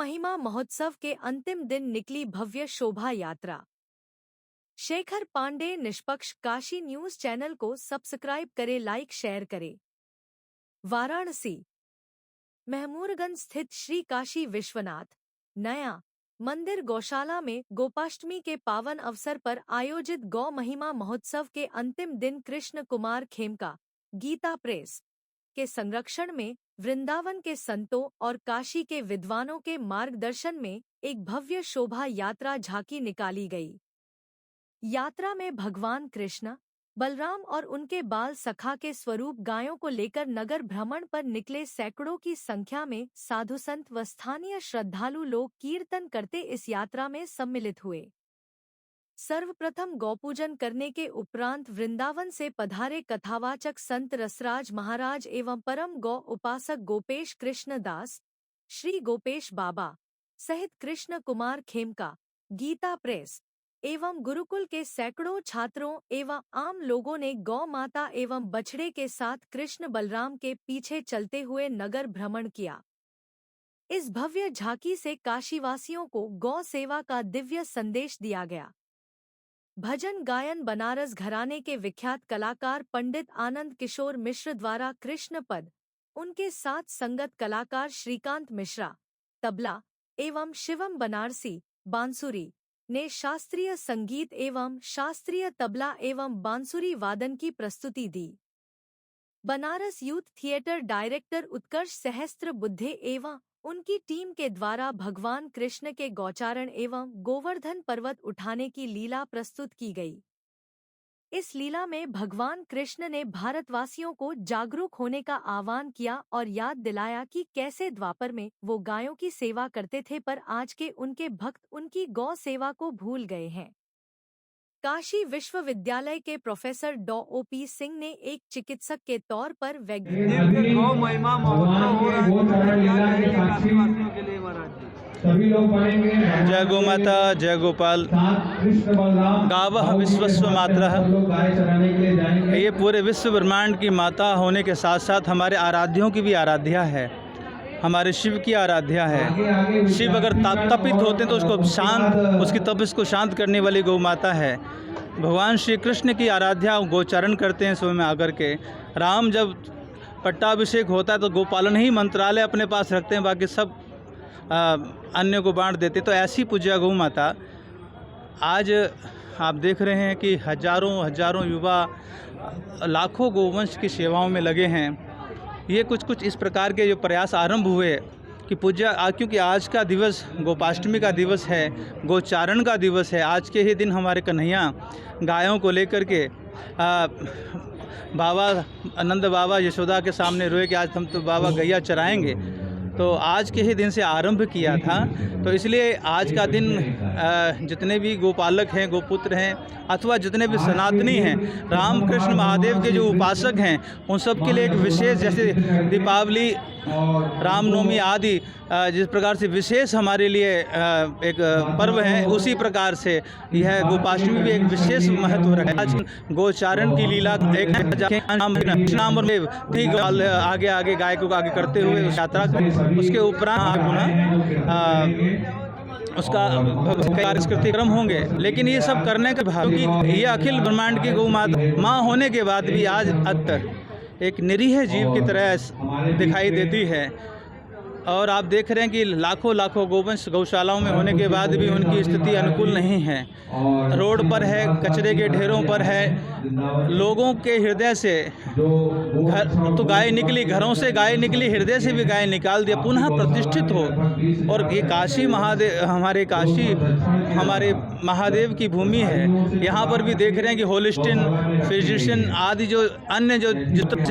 महिमा महोत्सव के अंतिम दिन निकली भव्य शोभा यात्रा। शेखर पांडे निष्पक्ष काशी न्यूज चैनल को सब्सक्राइब करे, लाइक शेयर करे। वाराणसी महमूरगंज स्थित श्री काशी विश्वनाथ नया मंदिर गौशाला में गोपाष्टमी के पावन अवसर पर आयोजित गौ महिमा महोत्सव के अंतिम दिन कृष्ण कुमार खेमका गीता प्रेस के संरक्षण में वृंदावन के संतों और काशी के विद्वानों के मार्गदर्शन में एक भव्य शोभा यात्रा झांकी निकाली गई। यात्रा में भगवान कृष्ण, बलराम और उनके बाल सखा के स्वरूप गायों को लेकर नगर भ्रमण पर निकले सैकड़ों की संख्या में साधु संत व स्थानीय श्रद्धालु लोग कीर्तन करते इस यात्रा में सम्मिलित हुए। सर्वप्रथम गौपूजन करने के उपरांत वृंदावन से पधारे कथावाचक संत रसराज महाराज एवं परम गौ उपासक गोपेश कृष्ण दास, श्री गोपेश बाबा सहित कृष्ण कुमार खेमका गीता प्रेस एवं गुरुकुल के सैकड़ों छात्रों एवं आम लोगों ने गौ माता एवं बछड़े के साथ कृष्ण बलराम के पीछे चलते हुए नगर भ्रमण किया। इस भव्य झांकी से काशीवासियों को गौ सेवा का दिव्य संदेश दिया गया। भजन गायन बनारस घराने के विख्यात कलाकार पंडित आनंद किशोर मिश्र द्वारा कृष्ण पद, उनके साथ संगत कलाकार श्रीकांत मिश्रा तबला एवं शिवम बनारसी बांसुरी ने शास्त्रीय संगीत एवं शास्त्रीय तबला एवं बांसुरी वादन की प्रस्तुति दी। बनारस यूथ थिएटर डायरेक्टर उत्कर्ष सहस्त्र बुद्धे एवं उनकी टीम के द्वारा भगवान कृष्ण के गौचारण एवं गोवर्धन पर्वत उठाने की लीला प्रस्तुत की गई। इस लीला में भगवान कृष्ण ने भारतवासियों को जागरूक होने का आह्वान किया और याद दिलाया कि कैसे द्वापर में वो गायों की सेवा करते थे, पर आज के उनके भक्त उनकी गौ सेवा को भूल गए हैं। काशी विश्वविद्यालय के प्रोफेसर डॉ ओ.पी. सिंह ने एक चिकित्सक के तौर पर वैज्ञानिक गौ महिमा महोत्सव हो रहा है। सभी लोग पढ़ेंगे। जय गो माता, जय गोपाल। गावः विश्वस्व मातरः। ये पूरे विश्व ब्रह्मांड की माता होने के साथ साथ हमारे आराध्यों की भी आराध्या है, हमारे शिव की आराध्या है। शिव अगर तपित होते हैं तो उसको शांत, उसकी तपिश को शांत करने वाली गौ माता है। भगवान श्री कृष्ण की आराध्या गोचारण करते हैं सुबह में आकर के। राम जब पट्टाभिषेक होता है तो गोपालन ही मंत्रालय अपने पास रखते हैं, बाकी सब अन्य को बांट देते। तो ऐसी पूज्य गौ माता आज आप देख रहे हैं कि हजारों युवा लाखों गोवंश की सेवाओं में लगे हैं। ये कुछ इस प्रकार के जो प्रयास आरंभ हुए कि क्योंकि आज का दिवस गोपाष्टमी का दिवस है, गोचारण का दिवस है। आज के ही दिन हमारे कन्हैया गायों को लेकर के बाबा आनंद बाबा यशोदा के सामने रोए कि आज हम तो बाबा गैया चराएंगे। तो आज के ही दिन से आरंभ किया था। तो इसलिए आज का दिन जितने भी गोपालक हैं, गोपुत्र हैं अथवा जितने भी सनातनी हैं, राम कृष्ण महादेव के जो उपासक हैं, उन सब के लिए एक विशेष, जैसे दीपावली, रामनवमी आदि जिस प्रकार से विशेष हमारे लिए एक पर्व है, उसी प्रकार से यह गोपाष्टमी भी एक विशेष महत्व रखता है। आज गोचारण की लीला आगे आगे गाय को आगे करते हुए उस यात्रा उसके उपरांत उसका सांस्कृतिक क्रम होंगे। लेकिन ये सब करने के बाद ये अखिल ब्रह्मांड की गौ माँ होने के बाद भी आज अत्तर एक निरीह जीव की तरह दिखाई देती है। और आप देख रहे हैं कि लाखों गोवंश गौशालाओं में होने के बाद भी उनकी स्थिति अनुकूल नहीं है। रोड पर है, कचरे के ढेरों पर है। लोगों के हृदय से तो गाय निकली, घरों से गाय निकली, हृदय से भी गाय निकाल दिया, पुनः प्रतिष्ठित हो। और ये काशी महादेव, हमारे महादेव की भूमि है। यहाँ पर भी देख रहे हैं कि होलिस्टिन, फिजिशियन आदि जो अन्य जो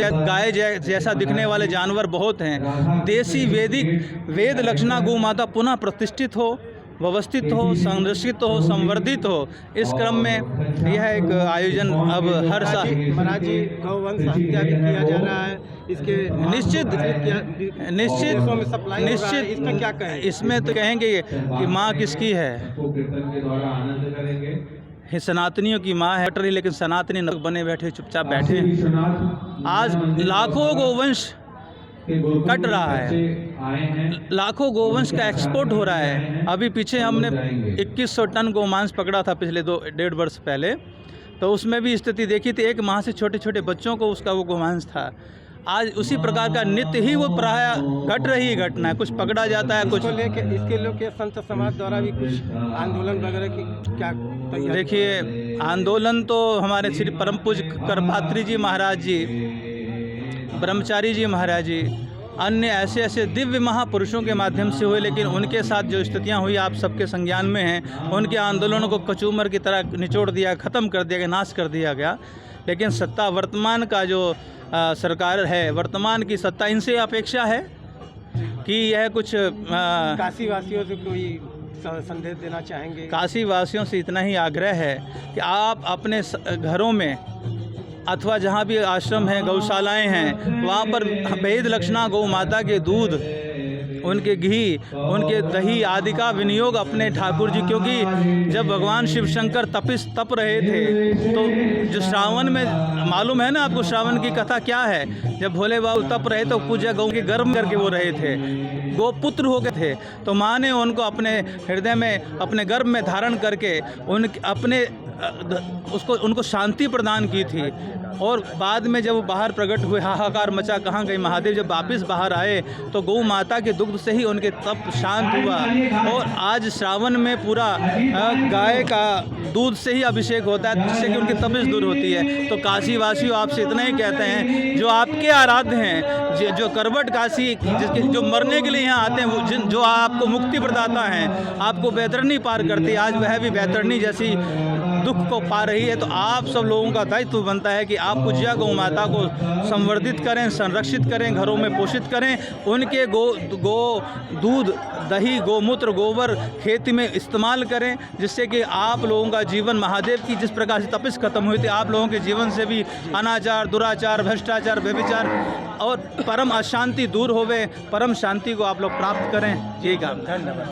गाय जैसा दिखने वाले जानवर बहुत हैं। देसी वैदिक वेद लक्षणा गौ माता पुनः प्रतिष्ठित हो, व्यवस्थित हो, संरक्षित हो, संवर्धित हो। इस क्रम में यह एक आयोजन अब हर साल गौवंश हत्या किया जा रहा है। इसके निश्चित इसका क्या कहें? इसमें तो कहेंगे कि माँ किसकी है, सनातनियों की माँ है, लेकिन सनातनी बने बैठे चुपचाप बैठे। आज लाखों गोवंश कट रहा है, लाखों गोवंश का एक्सपोर्ट हो रहा है। अभी पीछे हमने 2100 टन गोमांस पकड़ा था पिछले 1.5 वर्ष पहले, तो उसमें भी स्थिति देखी थी। 1 माह से छोटे छोटे बच्चों को उसका वो गोमांस था। आज उसी प्रकार का नित्य ही वो प्राय घट रही घटना है, कुछ पकड़ा जाता है, कुछ लेके इसके लोग संत समाज द्वारा भी कुछ आंदोलन वगैरह की क्या तैयारी? देखिए, आंदोलन तो हमारे श्री परम पूज्य करपात्री जी महाराज जी, ब्रह्मचारी जी महाराज जी, अन्य ऐसे ऐसे दिव्य महापुरुषों के माध्यम से हुए, लेकिन उनके साथ जो स्थितियां हुई आप सबके संज्ञान में हैं। उनके आंदोलनों को कचूमर की तरह निचोड़ दिया, ख़त्म कर दिया गया, नाश कर दिया गया। लेकिन सत्ता वर्तमान का जो सरकार है, वर्तमान की सत्ता, इनसे अपेक्षा है कि यह कुछ काशी वासियों से कोई संदेश देना चाहेंगे? काशी वासियों से इतना ही आग्रह है कि आप अपने घरों में अथवा जहाँ भी आश्रम हैं, गौशालाएं हैं, वहाँ पर वेद लक्षणा गौ माता के दूध, उनके घी, उनके दही आदि का विनियोग अपने ठाकुर जी, क्योंकि जब भगवान शिव शंकर तप रहे थे, तो जो श्रावण में, मालूम है ना आपको श्रावण की कथा क्या है, जब भोले बाबू तप रहे तो पूजा गौ के गर्भ करके वो रहे थे, गोपुत्र हो गए थे, तो माँ ने उनको अपने हृदय में, अपने गर्भ में धारण करके उनको शांति प्रदान की थी। और बाद में जब वो बाहर प्रकट हुए, हाहाकार मचा, कहाँ गए महादेव, जब वापस बाहर आए तो गौ माता के दुग्ध से ही उनके तप शांत हुआ। और आज श्रावण में पूरा गाय का दूध से ही अभिषेक होता है, जिससे कि उनकी तपिश दूर होती है। तो काशी वासियों, आपसे इतना ही कहते हैं, जो आपके आराध्य हैं, जो करवट काशी, जिसके जो मरने के लिए यहाँ आते हैं, वो जो आपको मुक्ति प्रदाता हैं, आपको बैतरणी पार करती है, आज वह भी बैतरणी जैसी दुख को पा रही है। तो आप सब लोगों का दायित्व बनता है कि आप पूज्या गौ माता को संवर्धित करें, संरक्षित करें, घरों में पोषित करें, उनके गो दूध, दही, गोमूत्र, गोबर खेती में इस्तेमाल करें, जिससे कि आप लोगों का जीवन महादेव की जिस प्रकार से तपिश खत्म हुई थी, आप लोगों के जीवन से भी अनाचार, दुराचार, भ्रष्टाचार, व्यभिचार और परम अशांति दूर होवे, परम शांति को आप लोग प्राप्त करें। यही काम। धन्यवाद।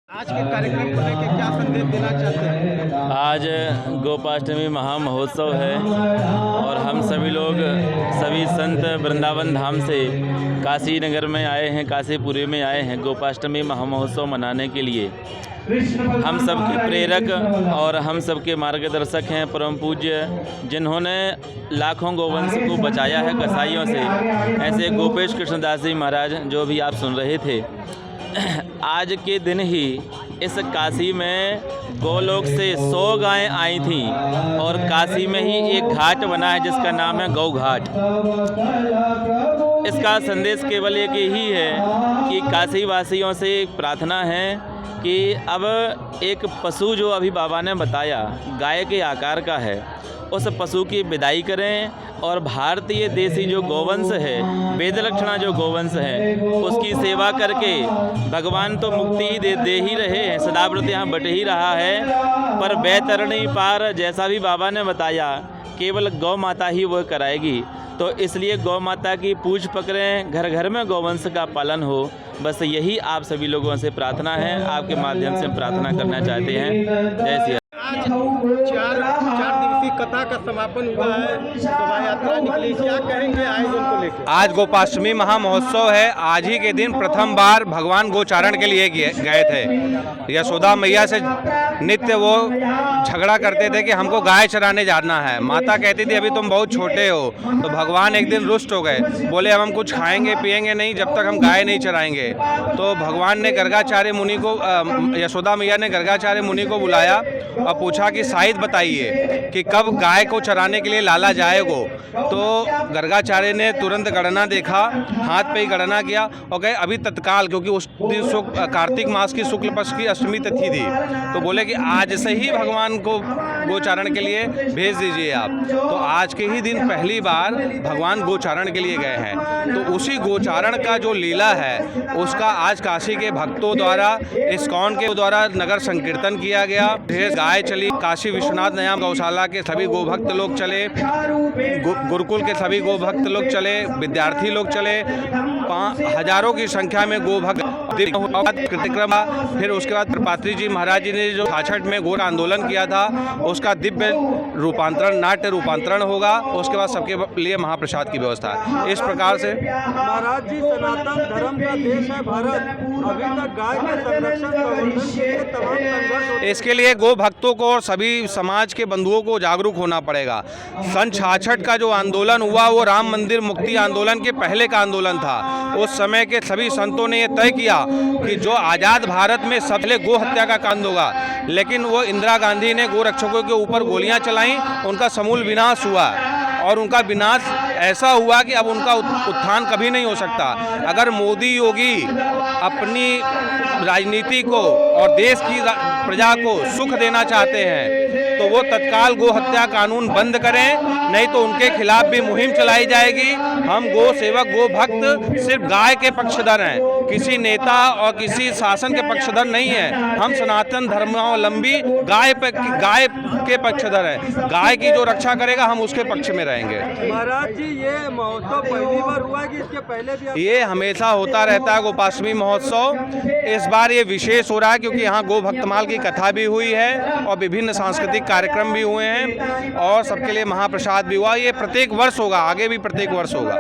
आज के कार्यक्रम को लेकर क्या संदेश देना चाहते हैं? आज गोपाष्टमी महामहोत्सव है और हम सभी लोग, सभी संत वृंदावन धाम से काशी नगर में आए हैं, काशीपुरी में आए हैं गोपाष्टमी महामहोत्सव मनाने के लिए। हम सबके प्रेरक और हम सबके मार्गदर्शक हैं परम पूज्य, जिन्होंने लाखों गोवंश को बचाया है कसाईयों से, ऐसे गोपेश कृष्णदास जी महाराज, जो भी आप सुन रहे थे। आज के दिन ही इस काशी में गोलोक से 100 गायें आई थीं और काशी में ही एक घाट बना है जिसका नाम है गौ घाट। इसका संदेश केवल एक ही है कि काशी वासियों से प्रार्थना है कि अब एक पशु जो अभी बाबा ने बताया गाय के आकार का है, उस पशु की विदाई करें और भारतीय देसी जो गोवंश है, वेद लक्षणा जो गोवंश है, उसकी सेवा करके भगवान तो मुक्ति ही दे ही रहे हैं, सदाव्रत यहाँ बट ही रहा है, पर बैतरणी पार जैसा भी बाबा ने बताया केवल गौ माता ही वो कराएगी। तो इसलिए गौ माता की पूछ पकड़ें, घर घर में गौवंश का पालन हो, बस यही आप सभी लोगों से प्रार्थना है, आपके माध्यम से प्रार्थना करना चाहते हैं। जय श्री। आज 4 दिवसीय कथा का समापन हुआ है, शोभा यात्रा निकली, क्या कहेंगे आयोजन को लेकर? आज गोपाष्टमी महामहोत्सव है। आज ही के दिन प्रथम बार भगवान गोचारण के लिए गए थे। यशोदा मैया से नित्य वो झगड़ा करते थे कि हमको गाय चराने जाना है। माता कहती थी अभी तुम बहुत छोटे हो, तो भगवान एक दिन रुष्ट हो गए, बोले हम कुछ खाएंगे पिएंगे नहीं जब तक हम गाय नहीं चराएंगे। तो भगवान ने गर्गाचार्य मुनि को, यशोदा मैया ने गर्गाचार्य मुनि को बुलाया और पूछा कि शायद बताइए कि कब गाय को चराने के लिए लाला जाएगो। तो गर्गाचार्य ने तुरंत गणना देखा, हाथ पे ही गणना किया और कहे अभी तत्काल, क्योंकि उस दिन कार्तिक मास की शुक्ल पक्ष की अष्टमी तिथि थी। तो बोले कि आज से ही भगवान को गोचारण के लिए भेज दीजिए आप। तो आज के ही दिन पहली बार भगवान गोचारण के लिए गए हैं। तो उसी गोचारण का जो लीला है उसका आज काशी के भक्तों द्वारा, इस्कॉन के द्वारा नगर संकीर्तन किया गया। ढेर गाय चली, काशी विश्वनाथ नयाम गौशाला के सभी गोभक्त लोग चले, गुरुकुल के सभी गोभक्त लोग चले, विद्यार्थी लोग चले, हजारों की संख्या में गोभक्त कार्यक्रम। फिर उसके बाद प्रपात्री जी महाराज जी ने जो 66 में घोर आंदोलन किया था उसका दिव्य रूपांतरण, नाट्य रूपांतरण होगा। उसके बाद सबके लिए महाप्रसाद की व्यवस्था है। इस प्रकार से महाराज जी, सनातन धर्म का देश है भारत, अभी तक गाय के संरक्षण प्रवर्धन के लिए तमाम संघर्ष होते हैं। इसके लिए गो भक्तों को और सभी समाज के बंधुओं को जागरूक होना पड़ेगा। सन 66 का जो आंदोलन हुआ वो राम मंदिर मुक्ति आंदोलन के पहले का आंदोलन था। उस समय के सभी संतों ने यह तय किया कि जो आज़ाद भारत में सबसे गो हत्या का कांड होगा, लेकिन वो इंदिरा गांधी ने गोरक्षकों के ऊपर गोलियां चलाईं, उनका समूल विनाश हुआ और उनका विनाश ऐसा हुआ कि अब उनका उत्थान कभी नहीं हो सकता। अगर मोदी योगी अपनी राजनीति को और देश की प्रजा को सुख देना चाहते हैं तो वो तत्काल गो हत्या कानून बंद करें, नहीं तो उनके खिलाफ भी मुहिम चलाई जाएगी। हम गो सेवक, गो भक्त सिर्फ गाय के पक्षधर हैं, किसी नेता और किसी शासन के पक्षधर नहीं है। हम सनातन धर्मावलंबी गाय के पक्षधर हैं। गाय की जो रक्षा करेगा हम उसके पक्ष में रहेंगे। महाराज जी, ये महोत्सव पहली बार हुआ है कि इसके पहले भी ये हमेशा होता रहता है गोपाष्टमी महोत्सव। इस बार ये विशेष हो रहा है क्योंकि यहाँ गो भक्तमाल की कथा भी हुई है और विभिन्न सांस्कृतिक कार्यक्रम भी हुए हैं और सबके लिए महाप्रसाद भी हुआ। ये प्रत्येक वर्ष होगा, आगे भी प्रत्येक वर्ष होगा।